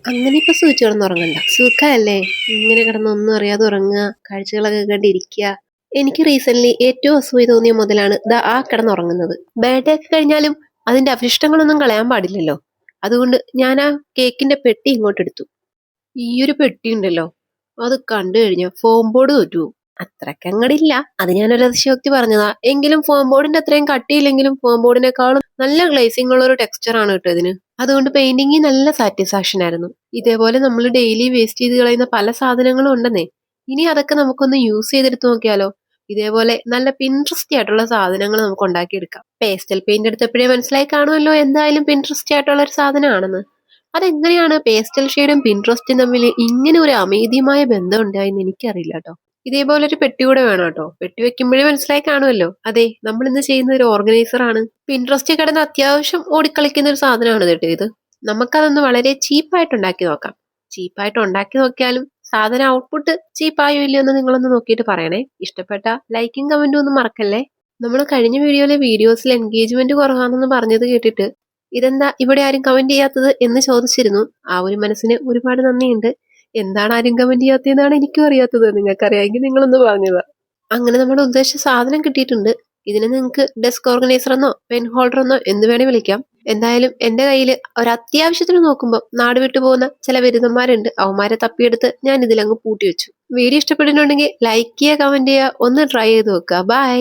അങ്ങനെ ഇപ്പൊ സൂചിച്ച് കിടന്നുറങ്ങണ്ട. സുഖല്ലേ? ഇങ്ങനെ കിടന്ന് ഒന്നും അറിയാതെ ഉറങ്ങുക, കാഴ്ചകളൊക്കെ കണ്ടിരിക്കുക. എനിക്ക് റീസെന്റ് ഏറ്റവും അസൂയ തോന്നിയ മുതലാണ് ദാ ആ കിടന്നുറങ്ങുന്നത്. ബർത്ത്ഡേ ഒക്കെ കഴിഞ്ഞാലും അതിന്റെ അവശിഷ്ടങ്ങളൊന്നും കളയാൻ പാടില്ലല്ലോ. അതുകൊണ്ട് ഞാൻ ആ കേക്കിന്റെ പെട്ടി ഇങ്ങോട്ട് എടുത്തു. ഈ ഒരു പെട്ടി ഉണ്ടല്ലോ, അത് കണ്ടു കഴിഞ്ഞാൽ ഫോം ബോർഡ് തോറ്റുപോകും. അത്രക്കങ്ങടില്ല, അത് ഞാനൊരു അതിശയോക്തി പറഞ്ഞതാ. എങ്കിലും ഫോം ബോർഡിന്റെ അത്രയും കട്ടിയില്ലെങ്കിലും ഫോം ബോർഡിനേക്കാളും നല്ല ഗ്ലേസിംഗ് ഉള്ള ഒരു ടെക്സ്ചർ ആണ് കേട്ടോ ഇതിന്. അതുകൊണ്ട് പെയിന്റിങ്ങിൽ നല്ല സാറ്റിസ്ഫാക്ഷൻ ആയിരുന്നു. ഇതേപോലെ നമ്മൾ ഡെയിലി വേസ്റ്റ് ചെയ്ത് കളയുന്ന പല സാധനങ്ങളും ഉണ്ടെന്നേ. ഇനി അതൊക്കെ നമുക്കൊന്ന് യൂസ് ചെയ്തെടുത്ത് നോക്കിയാലോ? ഇതേപോലെ നല്ല പിൻട്രസ്റ്റി ആയിട്ടുള്ള സാധനങ്ങൾ നമുക്ക് ഉണ്ടാക്കിയെടുക്കാം. പേസ്റ്റൽ പെയിന്റ് എടുത്തപ്പോഴേ മനസ്സിലായി കാണുമല്ലോ എന്തായാലും പിൻട്രസ്റ്റി ആയിട്ടുള്ള ഒരു സാധനമാണെന്ന്. അതെങ്ങനെയാണ് പേസ്റ്റൽ ഷെയ്ഡും പിൻട്രസ്റ്റും തമ്മിൽ ഇങ്ങനെ ഒരു അമേദ്യമായ ബന്ധം ഉണ്ടായെന്ന് എനിക്കറിയില്ല കേട്ടോ. ഇതേപോലെ ഒരു പെട്ടി കൂടെ വേണം കേട്ടോ. പെട്ടി വെക്കുമ്പോഴേ മനസ്സിലായി കാണുമല്ലോ. അതെ, നമ്മൾ ഇന്ന് ചെയ്യുന്ന ഒരു ഓർഗനൈസർ ആണ്. പിൻട്രസ്റ്റ് കിടന്ന് അത്യാവശ്യം ഓടിക്കളിക്കുന്ന ഒരു സാധനമാണ് കേട്ടോ ഇത്. നമുക്കതൊന്ന് വളരെ ചീപ്പായിട്ട് ഉണ്ടാക്കി നോക്കാം. ചീപ്പായിട്ട് ഉണ്ടാക്കി നോക്കിയാലും സാധന ഔട്ട്പുട്ട് ചീപ്പായോ ഇല്ലയോ എന്ന് നിങ്ങളൊന്ന് നോക്കിയിട്ട് പറയണേ. ഇഷ്ടപ്പെട്ട ലൈക്കും കമന്റും ഒന്നും മറക്കല്ലേ. നമ്മൾ കഴിഞ്ഞ വീഡിയോസിൽ എൻഗേജ്മെന്റ് കുറവാണെന്ന് പറഞ്ഞത് കേട്ടിട്ട് ഇതെന്താ ഇവിടെ ആരും കമന്റ് ചെയ്യാത്തത് എന്ന് ചോദിച്ചിരുന്നു. ആ ഒരു മനസ്സിന് ഒരുപാട് നന്ദിയുണ്ട്. എന്താണ് ആരും കമന്റ് ചെയ്യാത്തതെന്നാണ് എനിക്കും അറിയാത്തത്. നിങ്ങൾക്കറിയാമെങ്കിൽ നിങ്ങളൊന്ന് പറഞ്ഞതാ. അങ്ങനെ നമ്മുടെ ഉദ്ദേശിച്ച സാധനം കിട്ടിയിട്ടുണ്ട്. ഇതിനെ നിങ്ങൾക്ക് ഡെസ്ക് ഓർഗനൈസർ എന്നോ പെൻ ഹോൾഡർ എന്നോ എന്ത് വേണേ വിളിക്കാം. എന്തായാലും എന്റെ കയ്യിൽ ഒരു അത്യാവശ്യത്തിന് നോക്കുമ്പോൾ നാട് വിട്ടു പോകുന്ന ചില ബിരുദന്മാരുണ്ട്. അവന്മാരെ തപ്പിയെടുത്ത് ഞാൻ ഇതിലങ്ങ് പൂട്ടി വെച്ചു. വീഡിയോ ഇഷ്ടപ്പെട്ടിട്ടുണ്ടെങ്കിൽ ലൈക്ക് ചെയ്യുക, കമന്റ് ചെയ്യുക, ഒന്ന് ട്രൈ ചെയ്ത് നോക്കുക. ബൈ.